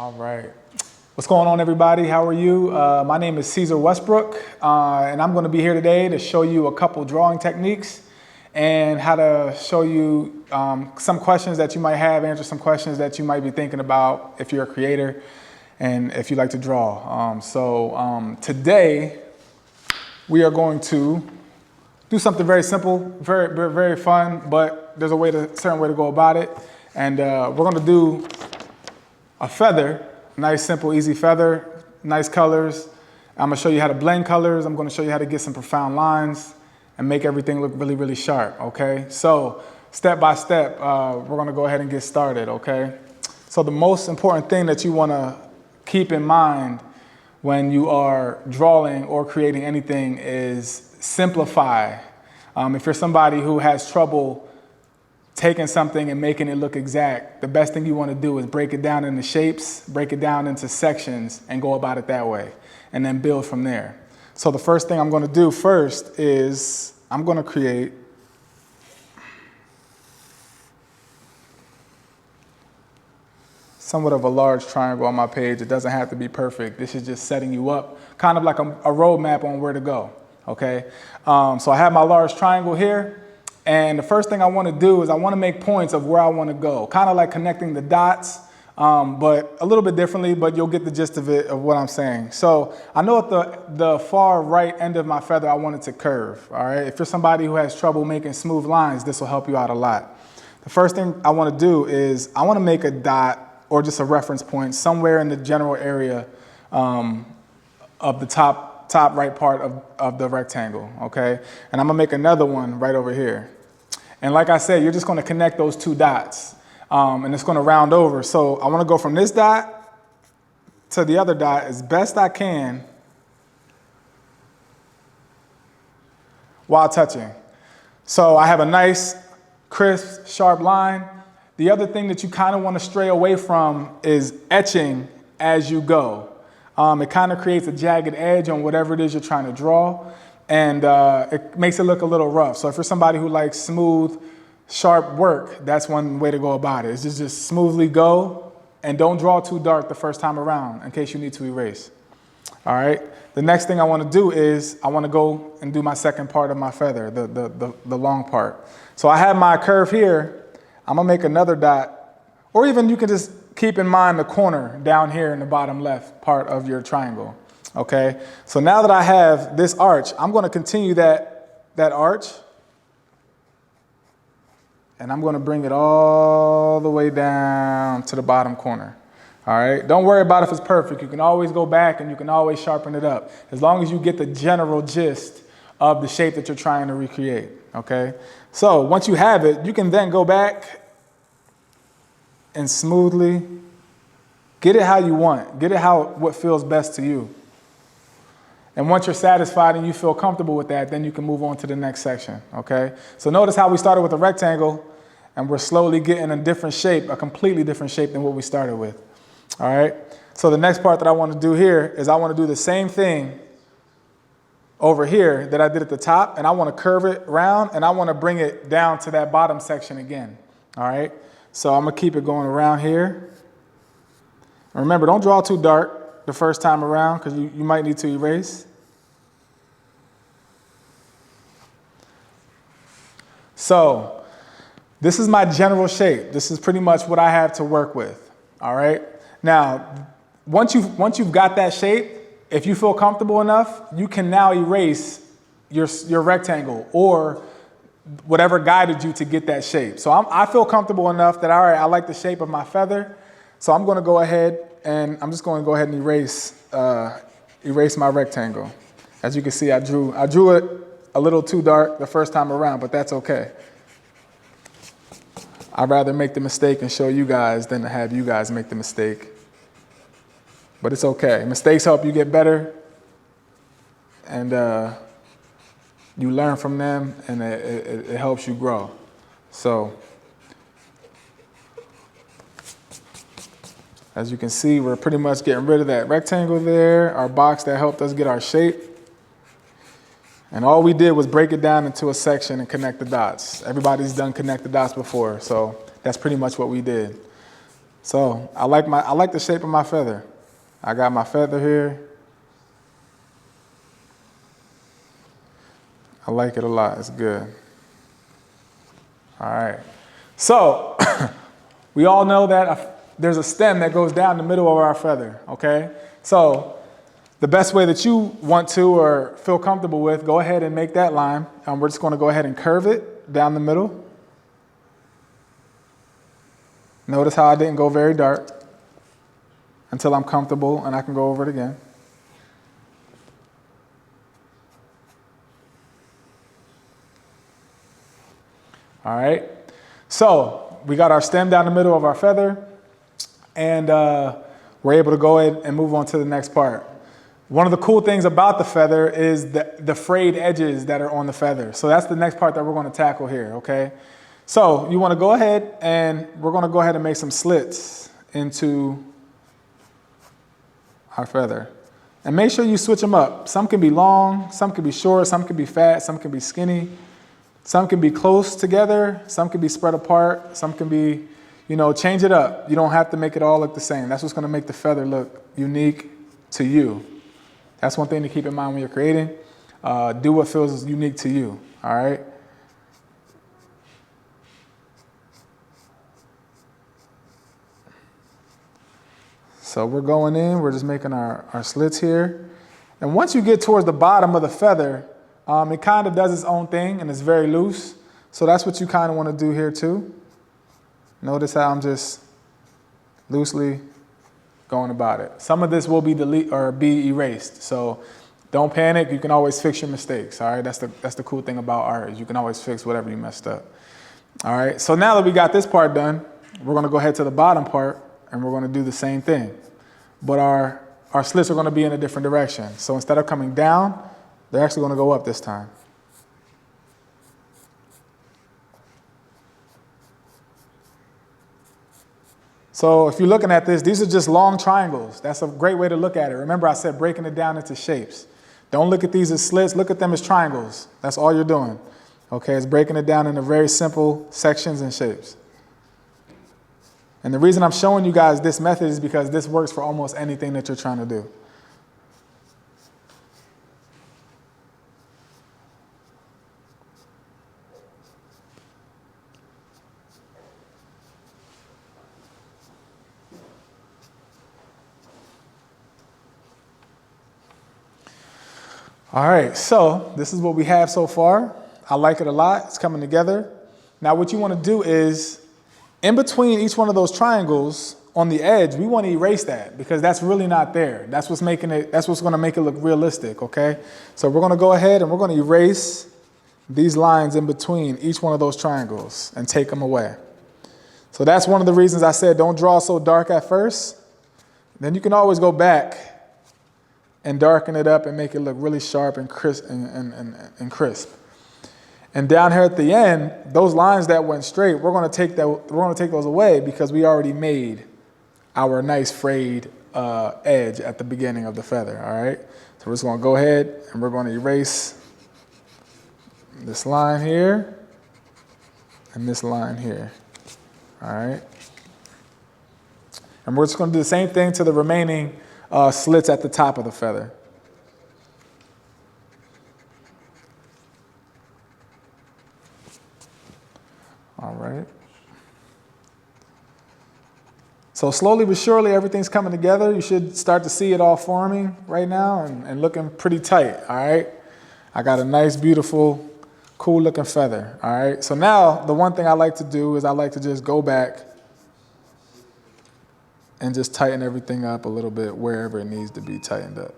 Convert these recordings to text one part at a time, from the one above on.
All right. What's going on, everybody? How are you? My name is Ceasar Westbrook, and I'm going to be here today to show you a couple drawing techniques and how to show you some questions that you might have, answer some questions that you might be thinking about if you're a creator and if you like to draw. Today we are going to do something very simple, very fun, but there's a certain way to go about it. And we're going to do a feather, nice, simple, easy feather, nice colors. I'm going to show you how to blend colors. I'm going to show you how to get some profound lines and make everything look really, really sharp, okay? So step by step, we're going to go ahead and get started, okay? So the most important thing that you want to keep in mind when you are drawing or creating anything is simplify. If you're somebody who has trouble taking something and making it look exact, the best thing you want to do is break it down into shapes, break it down into sections, and go about it that way, and then build from there. So the first thing I'm going to do first is I'm going to create somewhat of a large triangle on my page. It doesn't have to be perfect. This is just setting you up, kind of like a roadmap on where to go, okay? So I have my large triangle here. And the first thing I want to do is I want to make points of where I want to go, kind of like connecting the dots, but a little bit differently, but you'll get the gist of it, of what I'm saying. So I know at the far right end of my feather, I want it to curve, all right? If you're somebody who has trouble making smooth lines, this will help you out a lot. The first thing I want to do is I want to make a dot or just a reference point somewhere in the general area of the top right part of the rectangle, okay? And I'm gonna make another one right over here. And like I said, you're just gonna connect those two dots and it's gonna round over. So I wanna go from this dot to the other dot as best I can while touching. So I have a nice, crisp, sharp line. The other thing that you kind of wanna stray away from is etching as you go. It kind of creates a jagged edge on whatever it is you're trying to draw, and it makes it look a little rough. So if you're somebody who likes smooth, sharp work, that's one way to go about it. It's just smoothly go, and don't draw too dark the first time around in case you need to erase. All right. The next thing I want to do is I want to go and do my second part of my feather, the long part. So I have my curve here. I'm gonna make another dot, or even you can just keep in mind the corner down here in the bottom left part of your triangle, okay? So now that I have this arch, I'm gonna continue that arch, and I'm gonna bring it all the way down to the bottom corner, all right? Don't worry about if it's perfect. You can always go back and you can always sharpen it up, as long as you get the general gist of the shape that you're trying to recreate, okay? So once you have it, you can then go back and smoothly get it how you want. Get it what feels best to you. And once you're satisfied and you feel comfortable with that, then you can move on to the next section, okay? So notice how we started with a rectangle and we're slowly getting a different shape, a completely different shape than what we started with, all right? So the next part that I want to do here is I want to do the same thing over here that I did at the top, and I want to curve it around and I want to bring it down to that bottom section again, all right? So I'm gonna keep it going around here. Remember, don't draw too dark the first time around because you might need to erase. So this is my general shape. This is pretty much what I have to work with, all right? Now, once you've got that shape, if you feel comfortable enough, you can now erase your rectangle or whatever guided you to get that shape. So I feel comfortable enough that, all right, I like the shape of my feather. So I'm going to go ahead and I'm just going to go ahead and erase my rectangle. As you can see, I drew it a little too dark the first time around, but that's okay. I'd rather make the mistake and show you guys than to have you guys make the mistake. But it's okay. Mistakes help you get better, and you learn from them, and it helps you grow. So, as you can see, we're pretty much getting rid of that rectangle there, our box that helped us get our shape. And all we did was break it down into a section and connect the dots. Everybody's done connect the dots before, so that's pretty much what we did. So I like the shape of my feather. I got my feather here. I like it a lot, it's good. All right, so we all know that there's a stem that goes down the middle of our feather, okay? So the best way that you want to or feel comfortable with, go ahead and make that line. We're just gonna go ahead and curve it down the middle. Notice how I didn't go very dark until I'm comfortable and I can go over it again. All right, so we got our stem down the middle of our feather, and we're able to go ahead and move on to the next part. One of the cool things about the feather is the frayed edges that are on the feather. So that's the next part that we're going to tackle here, okay? So you want to go ahead and we're going to go ahead and make some slits into our feather. And make sure you switch them up. Some can be long, some can be short, some can be fat, some can be skinny. Some can be close together, some can be spread apart, some can be, you know, change it up. You don't have to make it all look the same. That's what's going to make the feather look unique to you. That's one thing to keep in mind when you're creating. Do what feels unique to you, all right? So we're going in, we're just making our slits here. And once you get towards the bottom of the feather, it kind of does its own thing and it's very loose. So that's what you kind of want to do here too. Notice how I'm just loosely going about it. Some of this will be be erased. So don't panic. You can always fix your mistakes. All right. That's the cool thing about art is you can always fix whatever you messed up. All right. So now that we got this part done, we're going to go ahead to the bottom part and we're going to do the same thing. But our slits are going to be in a different direction. So instead of coming down, they're actually going to go up this time. So if you're looking at this, these are just long triangles. That's a great way to look at it. Remember I said breaking it down into shapes. Don't look at these as slits, look at them as triangles. That's all you're doing. Okay, it's breaking it down into very simple sections and shapes. And the reason I'm showing you guys this method is because this works for almost anything that you're trying to do. All right, so this is what we have so far. I like it a lot. It's coming together. Now what you want to do is, in between each one of those triangles on the edge, we want to erase that because that's really not there. That's what's going to make it look realistic, okay? So we're going to go ahead and we're going to erase these lines in between each one of those triangles and take them away. So that's one of the reasons I said don't draw so dark at first. Then you can always go back and darken it up and make it look really sharp and crisp and crisp. And down here at the end, those lines that went straight, we're going to take those away because we already made our nice frayed edge at the beginning of the feather, all right? So we're just going to go ahead and we're going to erase this line here and this line here, all right? And we're just going to do the same thing to the remaining slits at the top of the feather. All right. So slowly but surely, everything's coming together. You should start to see it all forming right now and looking pretty tight, all right? I got a nice, beautiful, cool looking feather, all right? So now the one thing I like to do is I like to just go back and just tighten everything up a little bit wherever it needs to be tightened up.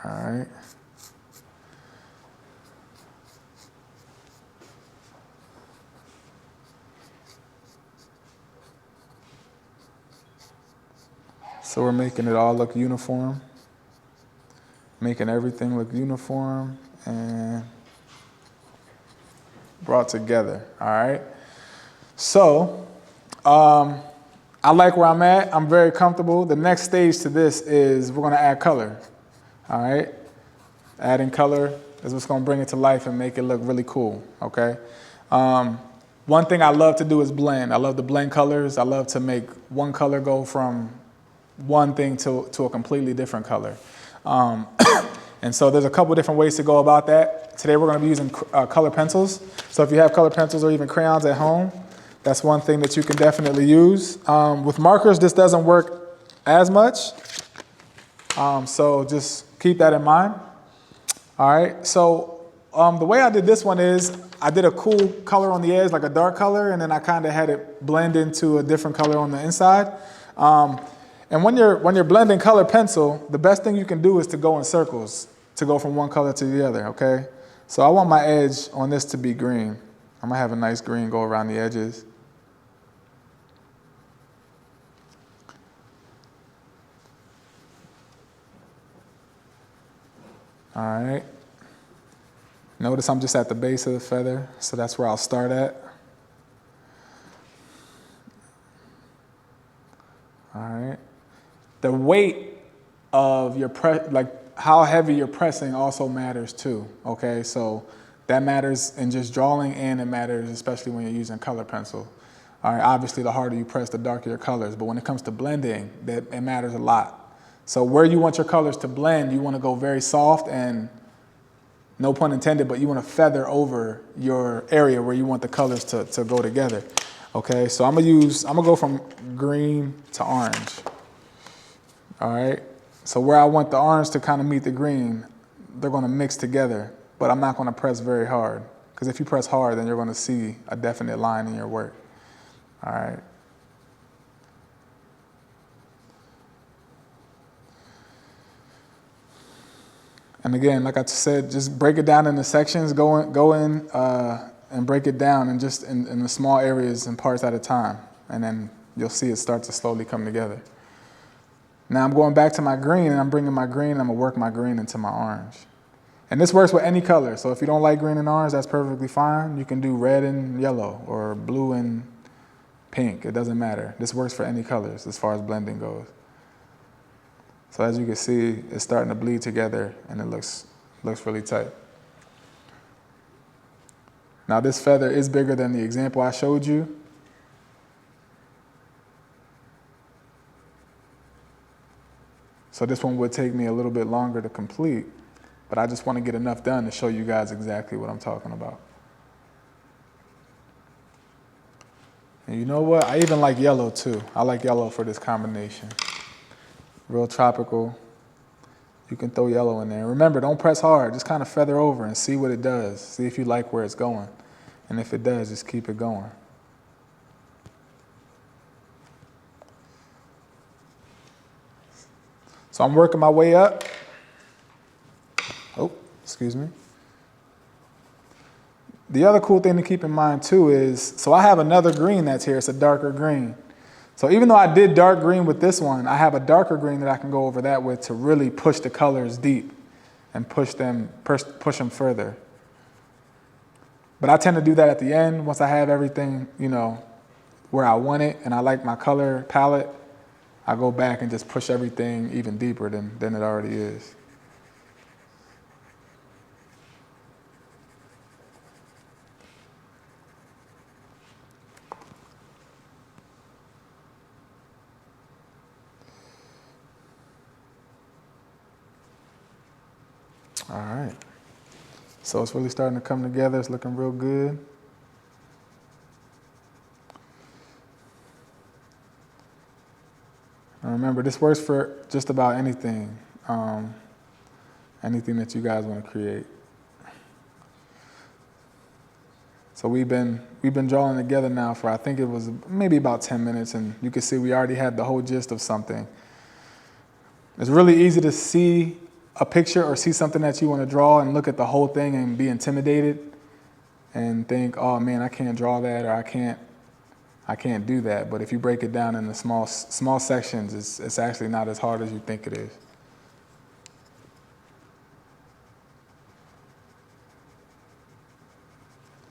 All right. So we're making it all look uniform, making everything look uniform and brought together, all right? So I like where I'm at. I'm very comfortable. The next stage to this is we're going to add color, all right? Adding color is what's going to bring it to life and make it look really cool, okay? One thing I love to do is blend. I love to blend colors. I love to make one color go from one thing to a completely different color. Um, and so there's a couple different ways to go about that. Today we're going to be using color pencils. So if you have color pencils or even crayons at home, that's one thing that you can definitely use. With markers, this doesn't work as much. So just keep that in mind. All right, so the way I did this one is I did a cool color on the edge, like a dark color, and then I kind of had it blend into a different color on the inside. And when you're blending color pencil, the best thing you can do is to go in circles, to go from one color to the other, okay? So I want my edge on this to be green. I'm gonna have a nice green go around the edges. All right. Notice I'm just at the base of the feather, so that's where I'll start at. All right. The weight of your like how heavy you're pressing also matters too, okay? So that matters in just drawing, and it matters especially when you're using color pencil. All right, obviously the harder you press, the darker your colors, but when it comes to blending, it matters a lot. So where you want your colors to blend, you want to go very soft and, no pun intended, but you want to feather over your area where you want the colors to go together. Okay, so I'm gonna go from green to orange. All right, so where I want the orange to kind of meet the green, they're gonna mix together, but I'm not gonna press very hard, because if you press hard, then you're gonna see a definite line in your work. All right. And again, like I said, just break it down into sections, go in and break it down and just in the small areas and parts at a time. And then you'll see it start to slowly come together. Now I'm going back to my green, and I'm bringing my green, and I'm gonna work my green into my orange. And this works with any color. So if you don't like green and orange, that's perfectly fine. You can do red and yellow or blue and pink. It doesn't matter. This works for any colors as far as blending goes. So as you can see, it's starting to bleed together, and it looks really tight. Now this feather is bigger than the example I showed you. So this one would take me a little bit longer to complete, but I just want to get enough done to show you guys exactly what I'm talking about. And you know what? I even like yellow too. I like yellow for this combination. Real tropical. You can throw yellow in there. Remember, don't press hard. Just kind of feather over and see what it does. See if you like where it's going. And if it does, just keep it going. So I'm working my way up. Oh, excuse me. The other cool thing to keep in mind too is, so I have another green that's here. It's a darker green. So even though I did dark green with this one, I have a darker green that I can go over that with to really push the colors deep and push them further. But I tend to do that at the end once I have everything, you know, where I want it and I like my color palette. I go back and just push everything even deeper than it already is. All right, so it's really starting to come together. It's looking real good. And remember, this works for just about anything, anything that you guys want to create. So we've been drawing together now for, I think it was maybe about 10 minutes, and you can see we already had the whole gist of something. It's really easy to see a picture or see something that you want to draw and look at the whole thing and be intimidated and think, oh man, I can't draw that, or I can't do that. But if you break it down into small sections, it's actually not as hard as you think it is.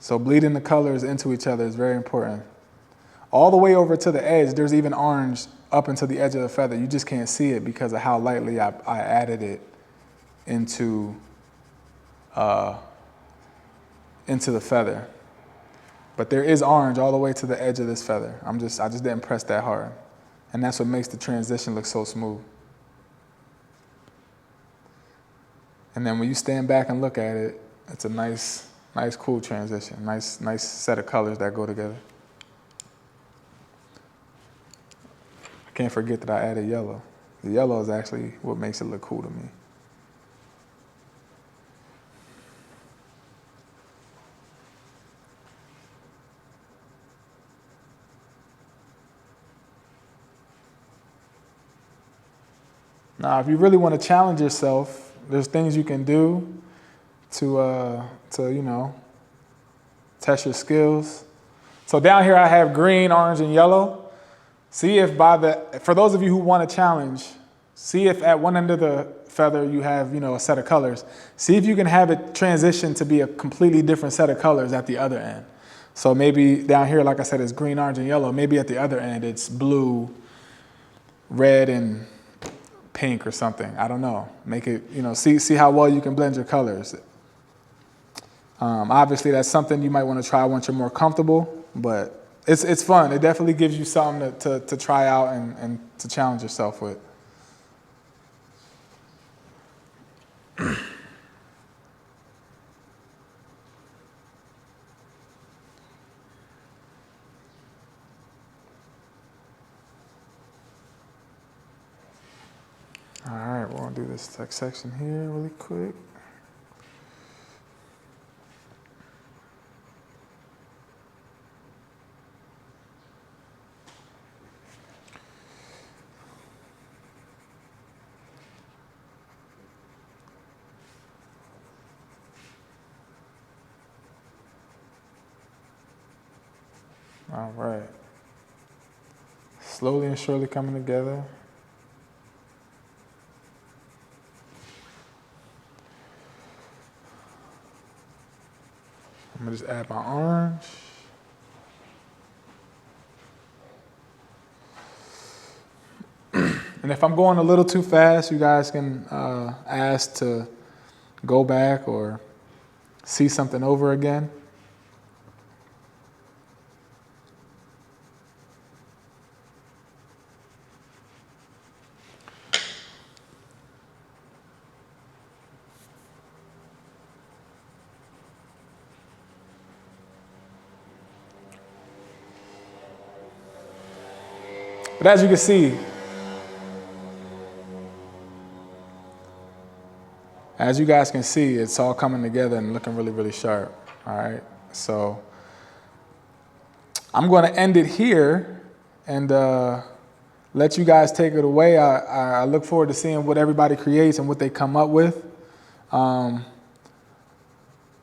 So bleeding the colors into each other is very important. All the way over to the edge, there's even orange up into the edge of the feather. You just can't see it because of how lightly I added it into the feather. But there is orange all the way to the edge of this feather. I just didn't press that hard. And that's what makes the transition look so smooth. And then when you stand back and look at it, it's a nice, cool transition. Nice set of colors that go together. I can't forget that I added yellow. The yellow is actually what makes it look cool to me. Now, if you really want to challenge yourself, there's things you can do to test your skills. So down here I have green, orange, and yellow. See if for those of you who want to challenge, see if at one end of the feather you have, a set of colors. See if you can have it transition to be a completely different set of colors at the other end. So maybe down here, like I said, it's green, orange, and yellow. Maybe at the other end it's blue, red, and pink or something. I don't know. Make it, see how well you can blend your colors. Obviously, that's something you might want to try once you're more comfortable, but it's fun. It definitely gives you something to try out and to challenge yourself with. All right, we're gonna do this text section here really quick. All right. Slowly and surely coming together. I'm gonna just add my orange. And if I'm going a little too fast, you guys can ask to go back or see something over again. But as you can see, as you guys can see, it's all coming together and looking really, really sharp. All right, so I'm going to end it here and let you guys take it away. I look forward to seeing what everybody creates and what they come up with.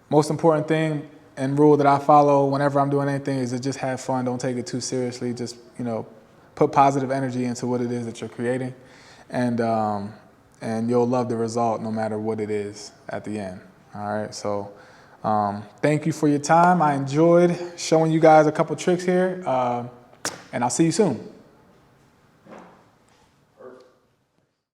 Most important thing and rule that I follow whenever I'm doing anything is to just have fun. Don't take it too seriously. Just, put positive energy into what it is that you're creating, and you'll love the result no matter what it is at the end. All right, so thank you for your time. I enjoyed showing you guys a couple tricks here, and I'll see you soon.